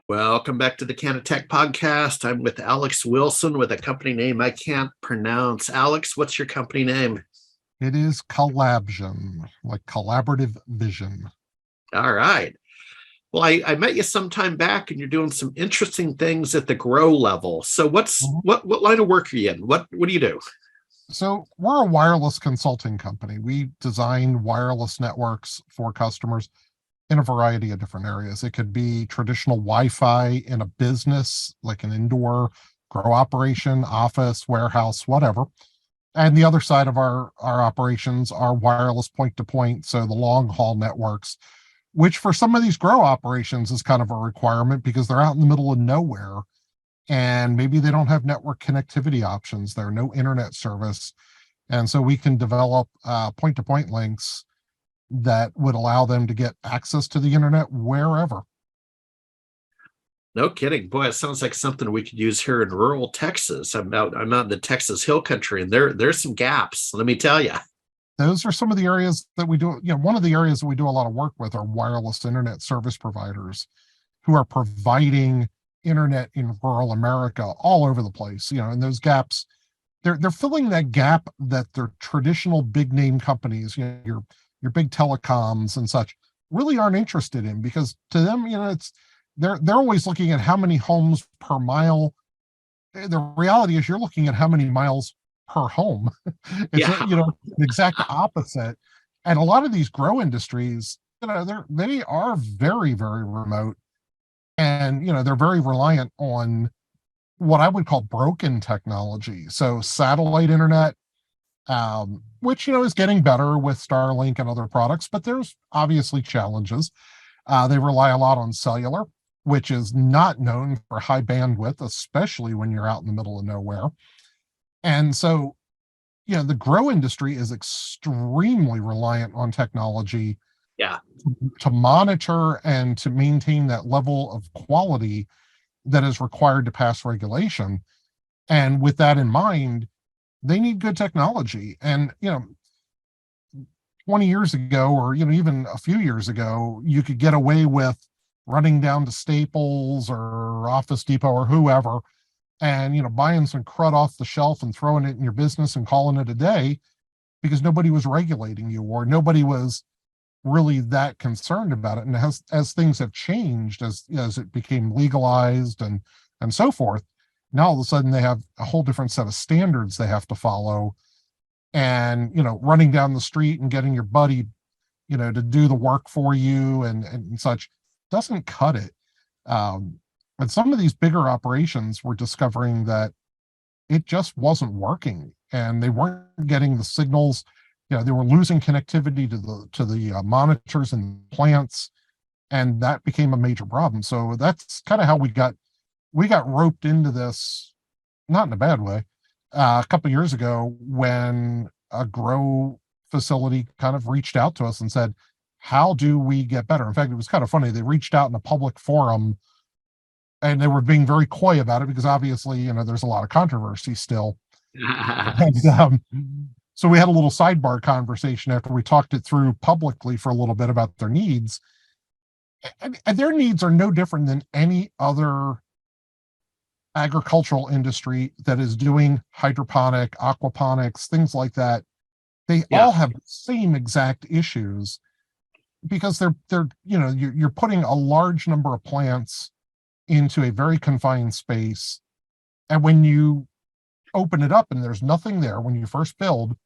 Welcome back to the CannaTech podcast. I'm with Alex Wilson with a company name I can't pronounce. Alex, what's your company name? It is Collabsion, like collaborative vision. All right. Well, I met you some time back and you're doing some interesting things at the grow level. So Mhm. what line of work are you in? What do you do? So we're a wireless consulting company. We design wireless networks for customers in a variety of different areas. It could be traditional Wi-Fi in a business, like an indoor grow operation, office, warehouse, whatever. And the other side of our operations are wireless point to point, so the long haul networks, which for some of these grow operations is kind of a requirement because they're out in the middle of nowhere and maybe they don't have network connectivity options. There are no internet service. And so we can develop point to point links that would allow them to get access to the internet wherever. No kidding. Boy, it sounds like something we could use here in rural Texas. I'm out in the Texas Hill Country, and there's some gaps, let me tell you. Those are some of the areas that we do. One of the areas that we do a lot of work with are wireless internet service providers who are providing internet in rural America all over the place. And those gaps, they're filling that gap that their traditional big name companies, your big telecoms and such, really aren't interested in, because to them, it's they're always looking at how many homes per mile. The reality is you're looking at how many miles per home. It's Yeah. the exact opposite. And a lot of these grow industries, they are very, very remote, and they're very reliant on what I would call broken technology. So satellite internet, which is getting better with Starlink and other products, but there's obviously challenges. They rely a lot on cellular, which is not known for high bandwidth, especially when you're out in the middle of nowhere. And so, the grow industry is extremely reliant on technology Yeah. to monitor and to maintain that level of quality that is required to pass regulation. And with that in mind, they need good technology. And 20 years ago, or even a few years ago, you could get away with running down to Staples or Office Depot or whoever and buying some crud off the shelf and throwing it in your business and calling it a day, because nobody was regulating you or nobody was really that concerned about it. And as things have changed, as it became legalized and so forth, now all of a sudden they have a whole different set of standards they have to follow. And running down the street and getting your buddy to do the work for you and such doesn't cut it. And some of these bigger operations were discovering that it just wasn't working, and they weren't getting the signals. They were losing connectivity to the monitors and plants, and that became a major problem. So that's kind of how we got roped into this, not in a bad way, a couple of years ago, when a grow facility kind of reached out to us and said, how do we get better? In fact, it was kind of funny. They reached out in a public forum, and they were being very coy about it because obviously, there's a lot of controversy still. And, so we had a little sidebar conversation after we talked it through publicly for a little bit about their needs. And their needs are no different than any other agricultural industry that is doing hydroponic, aquaponics, things like that. They all have the same exact issues, because you're putting a large number of plants into a very confined space. And when you open it up and there's nothing there, when you first build,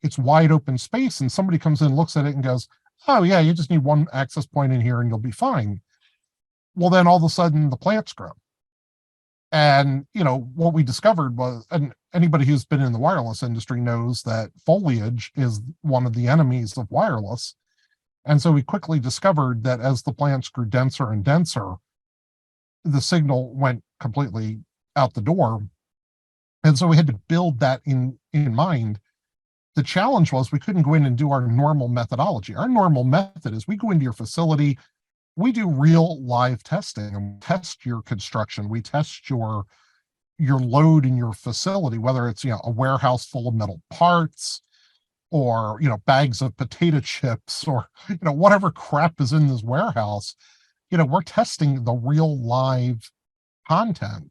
it's wide open space, and somebody comes in, looks at it and goes, oh yeah, you just need one access point in here and you'll be fine. Well, then all of a sudden the plants grow. And what we discovered was, and anybody who's been in the wireless industry knows that foliage is one of the enemies of wireless. And so we quickly discovered that as the plants grew denser and denser, the signal went completely out the door. And so we had to build that in mind. The challenge was we couldn't go in and do our normal methodology. Our normal method is we go into your facility, we do real live testing and test your construction. We test your load in your facility, whether it's a warehouse full of metal parts, or bags of potato chips, or whatever crap is in this warehouse. we're testing the real live content.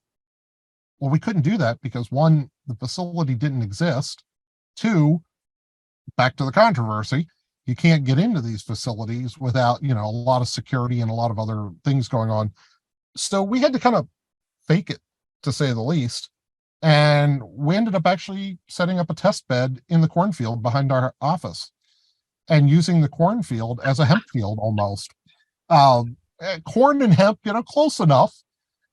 Well, we couldn't do that because one, the facility didn't exist. Two, back to the controversy, you can't get into these facilities without, a lot of security and a lot of other things going on. So we had to kind of fake it, to say the least. And we ended up actually setting up a test bed in the cornfield behind our office and using the cornfield as a hemp field almost. Corn and hemp, close enough.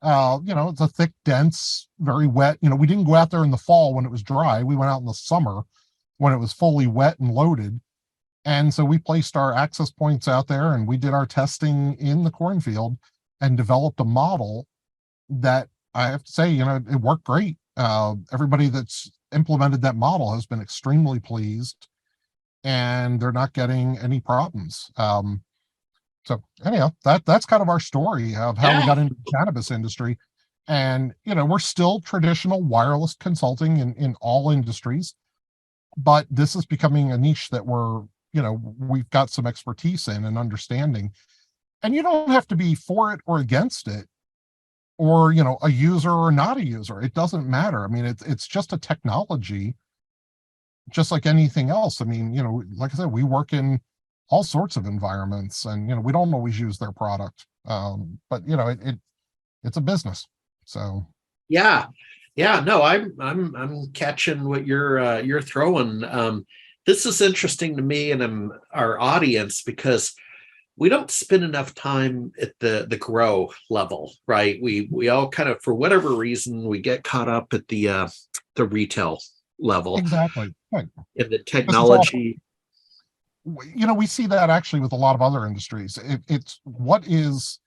It's a thick, dense, very wet. We didn't go out there in the fall when it was dry. We went out in the summer when it was fully wet and loaded. And so we placed our access points out there and we did our testing in the cornfield and developed a model that I have to say, it worked great. Everybody that's implemented that model has been extremely pleased and they're not getting any problems. So anyhow, that's kind of our story of how we got into the cannabis industry. And, we're still traditional wireless consulting in all industries, but this is becoming a niche that we've got some expertise in and understanding. And you don't have to be for it or against it, or, a user or not a user. It doesn't matter. I mean, it's just a technology, just like anything else. I mean, like I said, we work in all sorts of environments and, we don't always use their product. But it's a business. So. Yeah. No, I'm catching what you're throwing. This is interesting to me and our audience because we don't spend enough time at the grow level, right? We all kind of, for whatever reason, we get caught up at the retail level. Exactly. Right. In the technology. We see that actually with a lot of other industries. It's what is,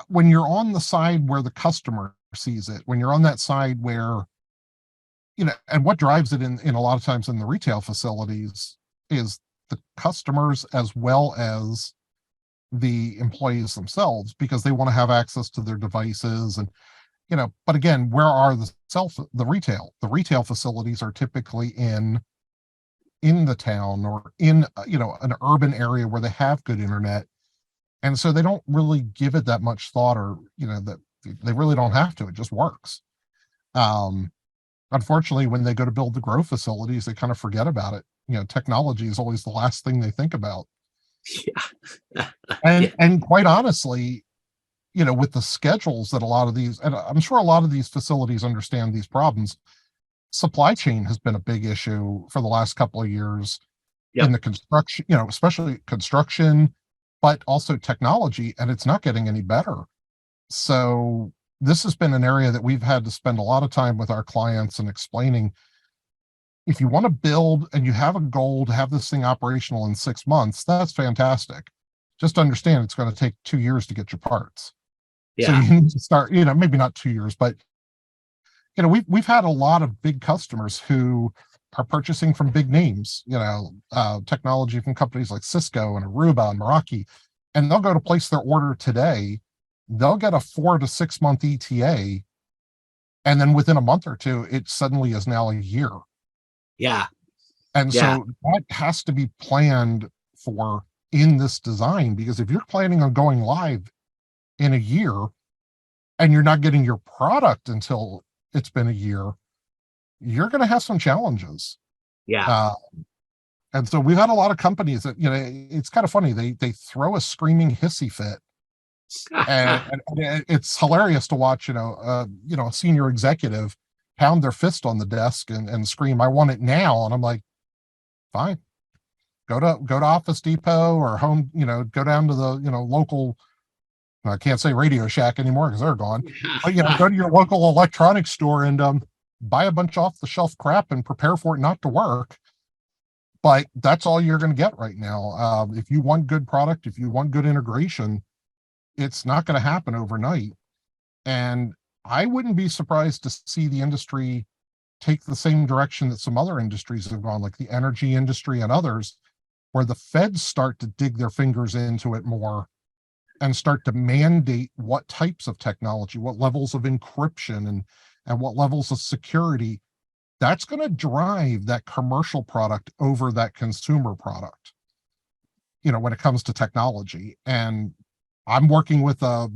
when you're on the side where the customer sees it, when you're on that side where, and what drives it in a lot of times in the retail facilities is the customers as well as the employees themselves, because they want to have access to their devices and, but again, where are the retail facilities are typically in the town or in, an urban area where they have good internet. And so they don't really give it that much thought or, that they really don't have to, it just works. Unfortunately, when they go to build the grow facilities, they kind of forget about it. Technology is always the last thing they think about. Yeah. And quite honestly, with the schedules that a lot of these, and I'm sure a lot of these facilities understand these problems, supply chain has been a big issue for the last couple of years in the construction, especially construction, but also technology, and it's not getting any better. So this has been an area that we've had to spend a lot of time with our clients and explaining, if you want to build and you have a goal to have this thing operational in 6 months, that's fantastic. Just understand it's going to take 2 years to get your parts. So you need to start, maybe not 2 years, but we've had a lot of big customers who are purchasing from big names, technology from companies like Cisco and Aruba and Meraki, and they'll go to place their order today. They'll get a 4 to 6 month ETA. And then within a month or two, it suddenly is now a year. Yeah. And so that has to be planned for in this design, because if you're planning on going live in a year and you're not getting your product until it's been a year, you're going to have some challenges. Yeah. And so we've had a lot of companies that, it's kind of funny. They throw a screaming hissy fit. and it's hilarious to watch, a senior executive pound their fist on the desk and scream, "I want it now." And I'm like, fine, go to Office Depot or home, go down to the, local, I can't say Radio Shack anymore because they're gone, but, go to your local electronics store and buy a bunch off the shelf crap and prepare for it not to work. But that's all you're going to get right now. If you want good product, if you want good integration, it's not going to happen overnight. And I wouldn't be surprised to see the industry take the same direction that some other industries have gone, like the energy industry and others, where the feds start to dig their fingers into it more and start to mandate what types of technology, what levels of encryption and what levels of security. That's going to drive that commercial product over that consumer product, when it comes to technology. And I'm working with a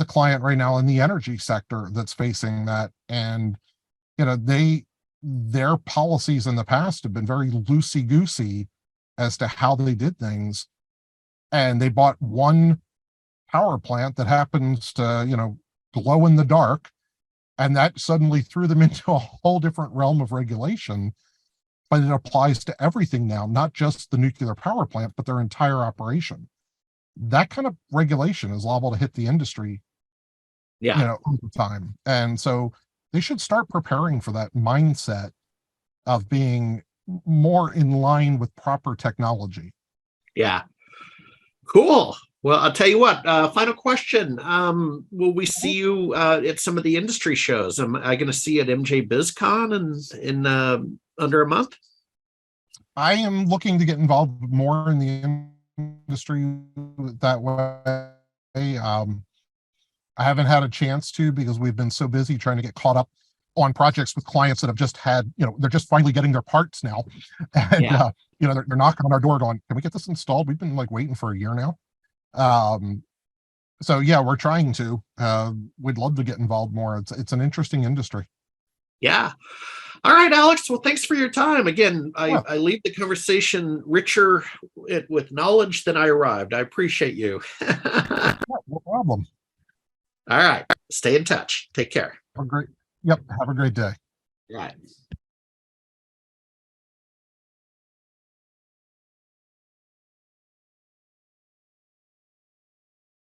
client right now in the energy sector that's facing that, and their policies in the past have been very loosey goosey as to how they did things, and they bought one power plant that happens to glow in the dark, and that suddenly threw them into a whole different realm of regulation. But it applies to everything now, not just the nuclear power plant, but their entire operation. That kind of regulation is liable to hit the industry, Yeah. over time. And so they should start preparing for that mindset of being more in line with proper technology. Yeah. Cool. Well, I'll tell you what, final question. Will we see you at some of the industry shows? Am I going to see you at MJ BizCon in under a month? I am looking to get involved more in the industry that way. I haven't had a chance to, because we've been so busy trying to get caught up on projects with clients that have just had, they're just finally getting their parts now. And, Yeah. they're knocking on our door going, can we get this installed? We've been waiting for a year now. So yeah, we're trying to, we'd love to get involved more. It's an interesting industry. Yeah. All right, Alex. Well, thanks for your time. Again, Yeah. I leave the conversation richer with knowledge than I arrived. I appreciate you. Yeah, no problem. All right. Stay in touch. Take care. Have a great day. All right.